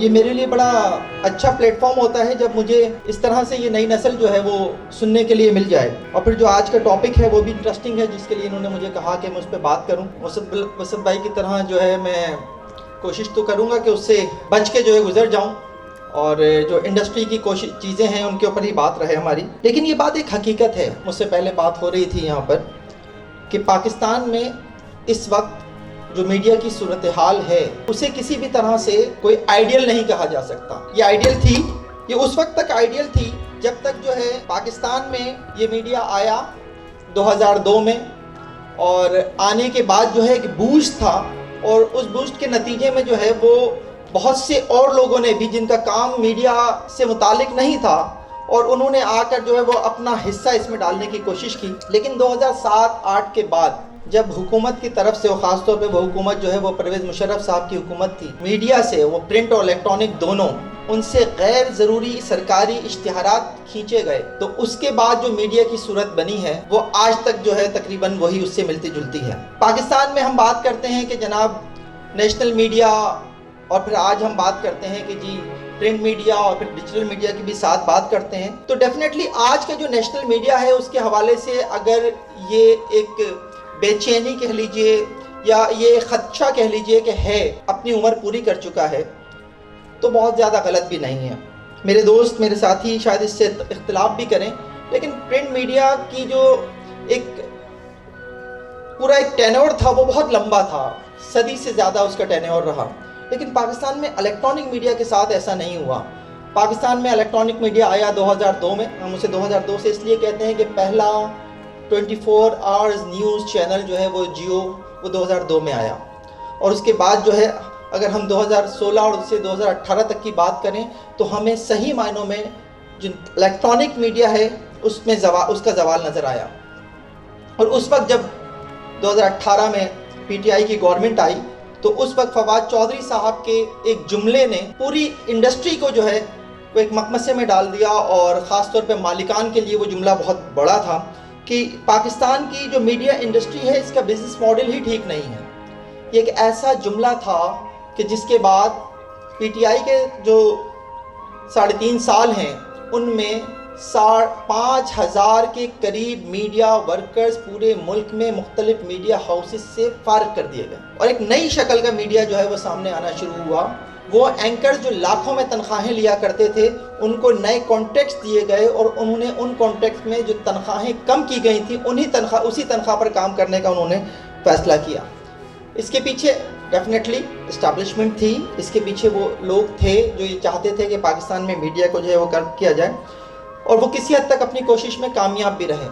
یہ میرے لیے بڑا اچھا پلیٹ فارم ہوتا ہے جب مجھے اس طرح سے یہ نئی نسل جو ہے وہ سننے کے لیے مل جائے. اور پھر جو آج کا ٹاپک ہے وہ بھی انٹرسٹنگ ہے، جس کے لیے انہوں نے مجھے کہا کہ میں اس پہ بات کروں. وسط بھائی کی طرح جو ہے میں کوشش تو کروں گا کہ اس سے بچ کے جو ہے گزر جاؤں، اور جو انڈسٹری کی چیزیں ہیں ان کے اوپر ہی بات رہے ہماری. لیکن یہ بات ایک حقیقت ہے، مجھ سے پہلے بات ہو رہی تھی یہاں پر کہ پاکستان میں اس وقت جو میڈیا کی صورتحال ہے اسے کسی بھی طرح سے کوئی آئیڈیل نہیں کہا جا سکتا. یہ آئیڈیل تھی، یہ اس وقت تک آئیڈیل تھی جب تک جو ہے پاکستان میں یہ میڈیا آیا 2002 میں، اور آنے کے بعد جو ہے ایک بوسٹ تھا، اور اس بوسٹ کے نتیجے میں جو ہے وہ بہت سے اور لوگوں نے بھی جن کا کام میڈیا سے متعلق نہیں تھا، اور انہوں نے آ کر جو ہے وہ اپنا حصہ اس میں ڈالنے کی کوشش کی. لیکن 2007-8 کے بعد جب حکومت کی طرف سے، خاص طور پہ وہ حکومت جو ہے وہ پرویز مشرف صاحب کی حکومت تھی، میڈیا سے، وہ پرنٹ اور الیکٹرانک دونوں، ان سے غیر ضروری سرکاری اشتہارات کھینچے گئے. تو اس کے بعد جو میڈیا کی صورت بنی ہے وہ آج تک جو ہے تقریباً وہی اس سے ملتی جلتی ہے. پاکستان میں ہم بات کرتے ہیں کہ جناب نیشنل میڈیا، اور پھر آج ہم بات کرتے ہیں کہ جی پرنٹ میڈیا، اور پھر ڈیجیٹل میڈیا کی بھی ساتھ بات کرتے ہیں. تو ڈیفینیٹلی آج کا جو نیشنل میڈیا ہے اس کے حوالے سے اگر یہ ایک بے چینی کہہ لیجئے یا یہ خدشہ کہہ لیجئے کہ ہے، اپنی عمر پوری کر چکا ہے، تو بہت زیادہ غلط بھی نہیں ہے. میرے دوست، میرے ساتھی شاید اس سے اختلاف بھی کریں، لیکن پرنٹ میڈیا کی جو ایک پورا ایک ٹینور تھا وہ بہت لمبا تھا، صدی سے زیادہ اس کا ٹینور رہا. لیکن پاکستان میں الیکٹرانک میڈیا کے ساتھ ایسا نہیں ہوا. پاکستان میں الیکٹرانک میڈیا آیا 2002 میں. ہم اسے 2002 سے اس لیے کہتے ہیں کہ پہلا 24 آورز نیوز چینل جو ہے وہ جیو، وہ 2002 میں آیا. اور اس کے بعد جو ہے اگر ہم 2016 اور سے 2018 تک کی بات کریں تو ہمیں صحیح معنوں میں جو الیکٹرانک میڈیا ہے اس کا زوال نظر آیا. اور اس وقت جب 2018 میں پی ٹی آئی کی گورنمنٹ آئی تو اس وقت فواد چودھری صاحب کے ایک جملے نے پوری انڈسٹری کو جو ہے وہ ایک مقمصے میں ڈال دیا، اور خاص طور پہ مالکان کے لیے وہ جملہ بہت بڑا تھا کہ پاکستان کی جو میڈیا انڈسٹری ہے اس کا بزنس ماڈل ہی ٹھیک نہیں ہے. یہ ایک ایسا جملہ تھا کہ جس کے بعد پی ٹی آئی کے جو 3.5 سال ہیں ان میں 5,000 کے قریب میڈیا ورکرز پورے ملک میں مختلف میڈیا ہاؤسز سے فارغ کر دیے گئے، اور ایک نئی شکل کا میڈیا جو ہے وہ سامنے آنا شروع ہوا. وہ اینکرز جو لاکھوں میں تنخواہیں لیا کرتے تھے ان کو نئے کانٹریکٹس دیے گئے، اور انہوں نے ان کانٹریکٹ میں جو تنخواہیں کم کی گئی تھیں اسی تنخواہ پر کام کرنے کا انہوں نے فیصلہ کیا. اس کے پیچھے ڈیفینیٹلی اسٹیبلشمنٹ تھی، اس کے پیچھے وہ لوگ تھے جو یہ چاہتے تھے کہ پاکستان میں میڈیا کو جو ہے وہ کرپ کیا جائے، اور وہ کسی حد تک اپنی کوشش میں کامیاب بھی رہے.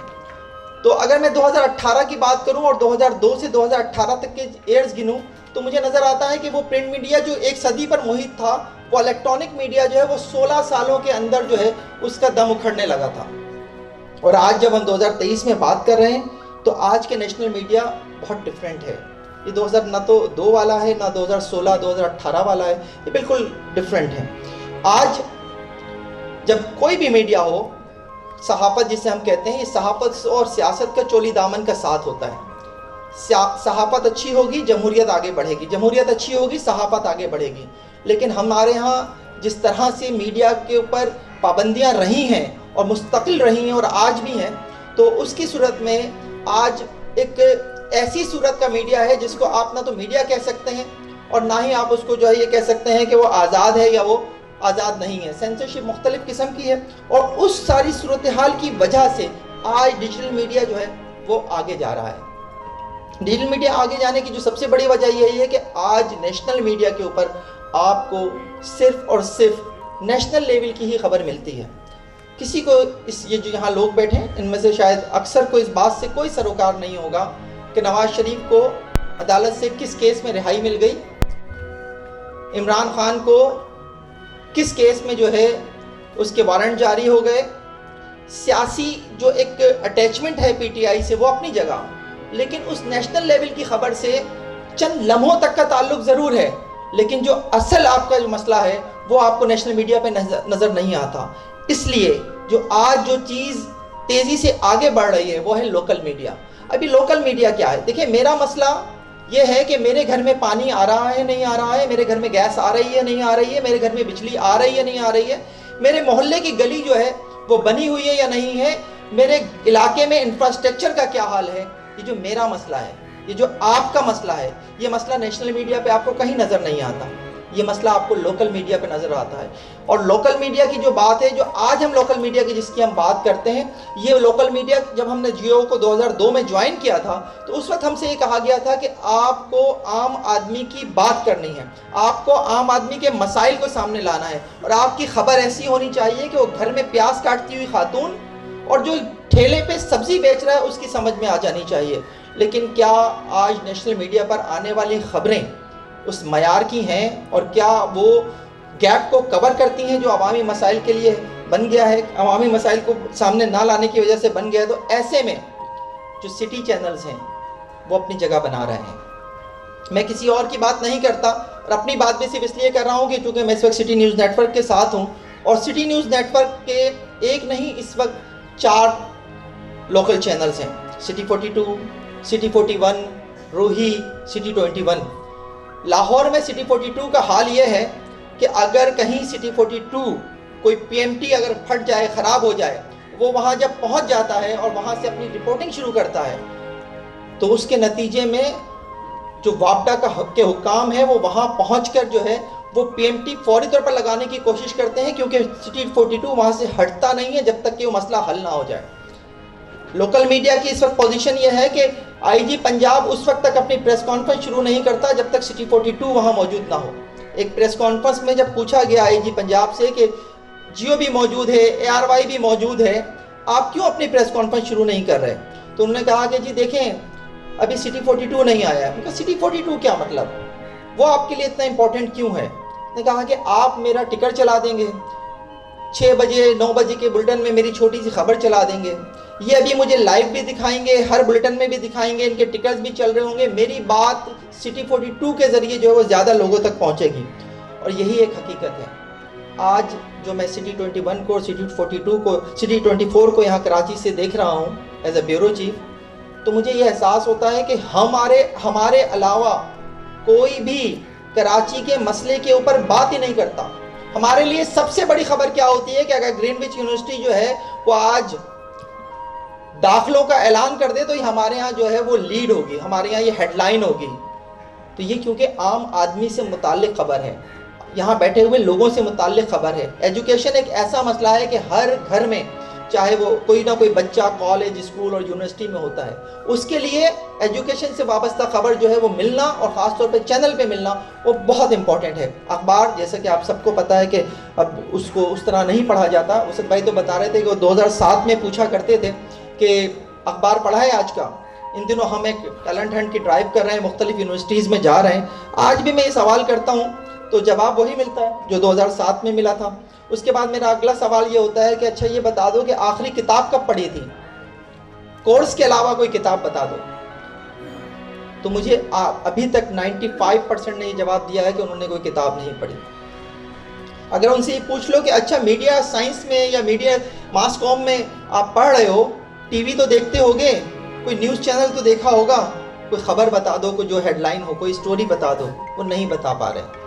تو اگر میں 2018 کی بات کروں اور 2002 سے 2018 تک کے ایئرز گنوں تو مجھے نظر آتا ہے کہ وہ پرنٹ میڈیا جو ایک صدی پر محیط تھا، وہ الیکٹرانک میڈیا جو ہے وہ 16 سالوں کے اندر جو ہے اس کا دم اکھڑنے لگا تھا. اور آج جب ہم 2023 میں بات کر رہے ہیں تو آج کے نیشنل میڈیا بہت ڈیفرنٹ ہے. یہ 2000 نہ تو 2 والا ہے نہ 2016 2018 والا ہے، یہ بالکل ڈیفرنٹ ہے. آج جب کوئی بھی میڈیا ہو، صحافت جسے ہم کہتے ہیں، یہ صحافت اور سیاست کا چولی دامن کا ساتھ ہوتا ہے. صحافت اچھی ہوگی جمہوریت آگے بڑھے گی، جمہوریت اچھی ہوگی صحافت آگے بڑھے گی. لیکن ہمارے ہاں جس طرح سے میڈیا کے اوپر پابندیاں رہی ہیں اور مستقل رہی ہیں اور آج بھی ہیں، تو اس کی صورت میں آج ایک ایسی صورت کا میڈیا ہے جس کو آپ نہ تو میڈیا کہہ سکتے ہیں اور نہ ہی آپ اس کو جو ہے یہ کہہ سکتے ہیں کہ وہ آزاد ہے یا وہ آزاد نہیں ہے. سینسرشپ مختلف قسم کی ہے، اور اس ساری صورتحال کی وجہ سے آج ڈیجیٹل میڈیا جو ہے وہ آگے جا رہا ہے. ڈیجیٹل میڈیا آگے جانے کی جو سب سے بڑی وجہ یہی ہے کہ آج نیشنل میڈیا کے اوپر آپ کو صرف اور صرف نیشنل لیول کی ہی خبر ملتی ہے. کسی کو یہ جو یہاں لوگ بیٹھے ہیں ان میں سے شاید اکثر کو اس بات سے کوئی سروکار نہیں ہوگا کہ نواز شریف کو عدالت سے کس کیس میں رہائی مل گئی، عمران خان کو کس کیس میں جو ہے اس کے وارنٹ جاری ہو گئے. سیاسی جو ایک اٹیچمنٹ ہے پی ٹی آئی سے وہ اپنی جگہ، لیکن اس نیشنل لیول کی خبر سے چند لمحوں تک کا تعلق ضرور ہے، لیکن جو اصل آپ کا جو مسئلہ ہے وہ آپ کو نیشنل میڈیا پہ نظر نہیں آتا. اس لیے جو آج جو چیز تیزی سے آگے بڑھ رہی ہے وہ ہے لوکل میڈیا. ابھی لوکل میڈیا کیا ہے؟ دیکھیں، میرا مسئلہ یہ ہے کہ میرے گھر میں پانی آ رہا ہے نہیں آ رہا ہے, میرے گھر میں گیس آ رہی ہے نہیں آ رہی ہے, میرے گھر میں بجلی آ رہی ہے نہیں آ رہی ہے, میرے محلے کی گلی جو ہے وہ بنی ہوئی ہے یا نہیں ہے, میرے علاقے میں انفراسٹرکچر کا کیا حال ہے. یہ جو میرا مسئلہ ہے, یہ جو آپ کا مسئلہ ہے, یہ مسئلہ نیشنل میڈیا پہ آپ کو کہیں نظر نہیں آتا. یہ مسئلہ آپ کو لوکل میڈیا پہ نظر آتا ہے. اور لوکل میڈیا کی جو بات ہے, جو آج ہم لوکل میڈیا کی جس کی ہم بات کرتے ہیں, یہ لوکل میڈیا جب ہم نے جیو کو 2002 میں جوائن کیا تھا تو اس وقت ہم سے یہ کہا گیا تھا کہ آپ کو عام آدمی کی بات کرنی ہے, آپ کو عام آدمی کے مسائل کو سامنے لانا ہے, اور آپ کی خبر ایسی ہونی چاہیے کہ وہ گھر میں پیاز کاٹتی ہوئی خاتون اور جو ٹھیلے پہ سبزی بیچ رہا ہے اس کی سمجھ میں آ جانی چاہیے. لیکن کیا آج نیشنل میڈیا پر آنے والی خبریں اس معیار کی ہیں, اور کیا وہ گیپ کو کور کرتی ہیں جو عوامی مسائل کے لیے بن گیا ہے, عوامی مسائل کو سامنے نہ لانے کی وجہ سے بن گیا ہے؟ تو ایسے میں جو سٹی چینلز ہیں وہ اپنی جگہ بنا رہے ہیں. میں کسی اور کی بات نہیں کرتا, اور اپنی بات بھی صرف اس لیے کر رہا ہوں کہ چونکہ میں اس وقت سٹی نیوز نیٹ ورک کے ساتھ ہوں, اور سٹی نیوز نیٹ ورک کے ایک نہیں اس وقت 4 لوکل چینلز ہیں, city 42, city 41, Rohi, city 21. Lahore میں سٹی 42 کا حال یہ ہے کہ اگر کہیں سٹی 42 کوئی پی ایم ٹی اگر پھٹ جائے, خراب ہو جائے, وہ وہاں جب پہنچ جاتا ہے اور وہاں سے اپنی رپورٹنگ شروع کرتا ہے تو اس کے نتیجے میں جو وابڈا کے حکام ہیں وہ وہاں پہنچ کر جو ہے وہ پی ایم ٹی فوری طور پر لگانے کی کوشش کرتے ہیں, کیونکہ سٹی 42 وہاں سے ہٹتا نہیں ہے جب تک کہ وہ مسئلہ حل نہ ہو جائے. لوکل میڈیا کی اس وقت پوزیشن یہ ہے کہ آئی جی پنجاب اس وقت تک اپنی پریس کانفرنس شروع نہیں کرتا جب تک سٹی 42 وہاں موجود نہ ہو. ایک پریس کانفرنس میں جب پوچھا گیا آئی جی پنجاب سے کہ جیو بھی موجود ہے, اے آر وائی بھی موجود ہے, آپ کیوں اپنی پریس کانفرنس شروع نہیں کر رہے, تو انہوں نے کہا کہ جی دیکھیں ابھی سٹی 42 نہیں آیا. ان کا سٹی 42 کیا مطلب, وہ آپ کے لیے اتنا امپورٹنٹ کیوں ہے؟ نے کہا کہ آپ میرا ٹکر چلا دیں گے, 6 بجے 9 بجے کے بلٹن میں میری چھوٹی سی خبر چلا دیں گے, یہ ابھی مجھے لائیو بھی دکھائیں گے, ہر بلٹن میں بھی دکھائیں گے, ان کے ٹکرز بھی چل رہے ہوں گے, میری بات سٹی 42 کے ذریعے جو ہے وہ زیادہ لوگوں تک پہنچے گی. اور یہی ایک حقیقت ہے. آج جو میں سٹی 21 کو, سٹی 42 کو, سٹی 24 کو یہاں کراچی سے دیکھ رہا ہوں ایز اے بیورو چیف, تو مجھے یہ احساس ہوتا ہے کہ ہمارے علاوہ کوئی بھی کراچی کے مسئلے کے اوپر بات ہی نہیں کرتا. ہمارے لیے سب سے بڑی خبر کیا ہوتی ہے کہ اگر گرین وچ یونیورسٹی جو ہے وہ آج داخلوں کا اعلان کر دے تو یہ ہمارے ہاں جو ہے وہ لیڈ ہوگی, ہمارے ہاں یہ ہیڈ لائن ہوگی. تو یہ کیونکہ عام آدمی سے متعلق خبر ہے, یہاں بیٹھے ہوئے لوگوں سے متعلق خبر ہے. ایجوکیشن ایک ایسا مسئلہ ہے کہ ہر گھر میں چاہے وہ کوئی نہ کوئی بچہ کالج, اسکول اور یونیورسٹی میں ہوتا ہے, اس کے لیے ایجوکیشن سے وابستہ خبر جو ہے وہ ملنا, اور خاص طور پہ چینل پہ ملنا, وہ بہت امپورٹنٹ ہے. اخبار جیسا کہ آپ سب کو پتہ ہے کہ اب اس کو اس طرح نہیں پڑھا جاتا. اسد بھائی تو بتا رہے تھے کہ وہ 2007 میں پوچھا کرتے تھے کہ اخبار پڑھا ہے آج کا. ان دنوں ہم ایک ٹیلنٹ ہنٹ کی ڈرائیو کر رہے ہیں, مختلف یونیورسٹیز میں جا رہے ہیں. آج بھی میں یہ سوال کرتا ہوں تو جواب وہی ملتا ہے جو 2007 میں ملا تھا. اس کے بعد میرا اگلا سوال یہ ہوتا ہے کہ اچھا یہ بتا دو کہ آخری کتاب کب پڑھی تھی, کورس کے علاوہ کوئی کتاب بتا دو. تو مجھے ابھی تک 95% نے یہ جواب دیا ہے کہ انہوں نے کوئی کتاب نہیں پڑھی. اگر ان سے یہ پوچھ لو کہ اچھا میڈیا سائنس میں یا میڈیا ماس کام میں آپ پڑھ رہے ہو, ٹی وی تو دیکھتے ہوگے, کوئی نیوز چینل تو دیکھا ہوگا, کوئی خبر بتا دو, کوئی جو ہیڈ لائن ہو, کوئی سٹوری بتا دو. وہ نہیں بتا پا رہے.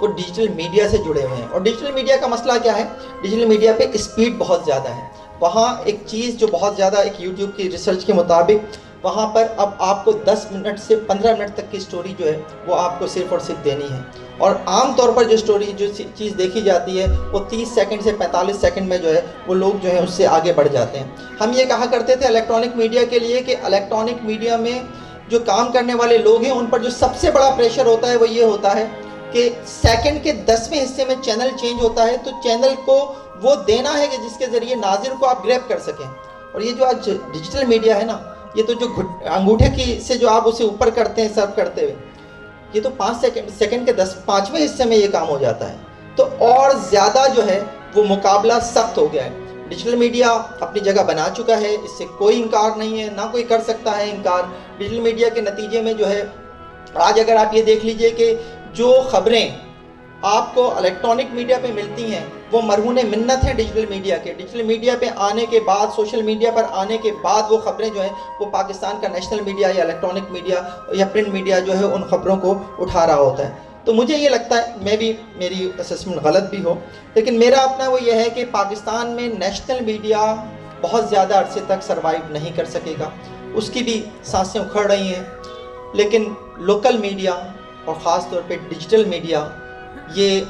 وہ ڈیجیٹل میڈیا سے جڑے ہوئے ہیں. اور ڈیجیٹل میڈیا کا مسئلہ کیا ہے, ڈیجیٹل میڈیا پہ اسپیڈ بہت زیادہ ہے. وہاں ایک چیز جو بہت زیادہ, ایک یوٹیوب کی ریسرچ کے مطابق وہاں پر اب آپ کو 10 منٹ سے 15 منٹ تک کی سٹوری جو ہے وہ آپ کو صرف اور صرف دینی ہے. اور عام طور پر جو سٹوری, جو چیز دیکھی جاتی ہے وہ 30 سیکنڈ سے 45 سیکنڈ میں جو ہے وہ لوگ جو ہے اس سے آگے بڑھ جاتے ہیں. ہم یہ کہا کرتے تھے الیکٹرانک میڈیا کے لیے کہ الیکٹرانک میڈیا میں جو کام کرنے والے لوگ ہیں ان پر جو سب سے بڑا پریشر ہوتا ہے وہ یہ ہوتا ہے کہ سیکنڈ کے 10ویں حصے میں چینل چینج ہوتا ہے, تو چینل کو وہ دینا ہے کہ جس کے ذریعے ناظر کو آپ گریب کر سکیں. اور یہ جو آج ڈیجیٹل میڈیا ہے نا, یہ تو جو انگوٹھے کی سے جو آپ اسے اوپر کرتے ہیں سرو کرتے ہوئے, یہ تو 5 سیکنڈ کے 5ویں حصے میں یہ کام ہو جاتا ہے. تو اور زیادہ جو ہے وہ مقابلہ سخت ہو گیا ہے. ڈیجیٹل میڈیا اپنی جگہ بنا چکا ہے, اس سے کوئی انکار نہیں ہے, نہ کوئی کر سکتا ہے انکار. ڈیجیٹل میڈیا کے نتیجے میں جو ہے آج اگر آپ یہ دیکھ لیجئے کہ جو خبریں آپ کو الیکٹرانک میڈیا پہ ملتی ہیں وہ مرہون منت ہیں ڈیجیٹل میڈیا کے. ڈیجیٹل میڈیا پہ آنے کے بعد, سوشل میڈیا پر آنے کے بعد وہ خبریں جو ہیں وہ پاکستان کا نیشنل میڈیا یا الیکٹرانک میڈیا یا پرنٹ میڈیا جو ہے ان خبروں کو اٹھا رہا ہوتا ہے. تو مجھے یہ لگتا ہے, میں بھی میری اسسمنٹ غلط بھی ہو, لیکن میرا اپنا وہ یہ ہے کہ پاکستان میں نیشنل میڈیا بہت زیادہ عرصے تک سروائیو نہیں کر سکے گا, اس کی بھی سانسیں اکھڑ رہی ہیں. لیکن لوکل میڈیا اور خاص طور پہ ڈیجیٹل میڈیا یہ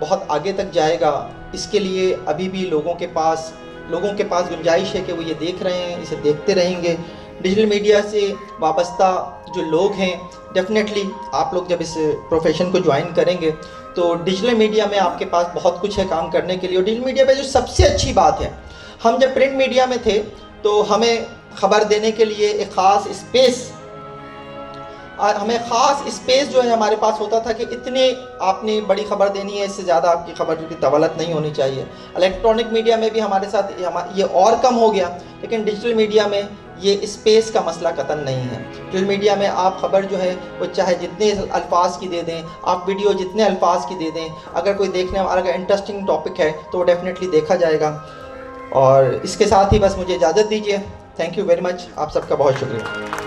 بہت آگے تک جائے گا. اس کے لیے ابھی بھی لوگوں کے پاس گنجائش ہے کہ وہ یہ دیکھ رہے ہیں, اسے دیکھتے رہیں گے. ڈیجیٹل میڈیا سے وابستہ جو لوگ ہیں, ڈیفینیٹلی آپ لوگ جب اس پروفیشن کو جوائن کریں گے تو ڈیجیٹل میڈیا میں آپ کے پاس بہت کچھ ہے کام کرنے کے لیے. اور ڈیجیٹل میڈیا پہ جو سب سے اچھی بات ہے, ہم جب پرنٹ میڈیا میں تھے تو ہمیں خبر دینے کے لیے ایک خاص اسپیس جو ہے ہمارے پاس ہوتا تھا کہ اتنے آپ نے بڑی خبر دینی ہے, اس سے زیادہ آپ کی خبر کی طولت نہیں ہونی چاہیے. الیکٹرانک میڈیا میں بھی ہمارے ساتھ یہ اور کم ہو گیا, لیکن ڈیجیٹل میڈیا میں یہ اسپیس کا مسئلہ قطعاً نہیں ہے. ڈیجیٹل میڈیا میں آپ خبر جو ہے وہ چاہے جتنے الفاظ کی دے دیں, آپ ویڈیو جتنے الفاظ کی دے دیں, اگر کوئی دیکھنے والا اگر انٹرسٹنگ ٹاپک ہے تو وہ ڈیفینیٹلی دیکھا جائے گا. اور اس کے ساتھ ہی بس مجھے اجازت دیجیے. تھینک یو ویری مچ, آپ سب کا بہت شکریہ.